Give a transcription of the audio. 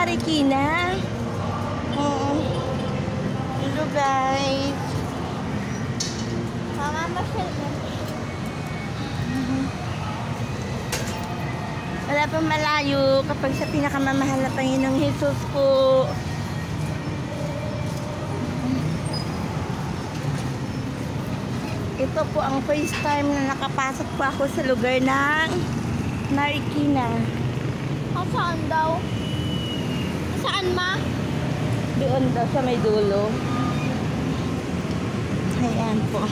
Marikina. Hello guys. Mamamasyal na. Wala pang malayo kapag sa pinakamamahal na Panginoong Jesus po. Ito po ang first time na nakapasok po ako sa lugar ng Marikina. Saan daw? Saan ma? Doon daw sa may dulo. Ayan po.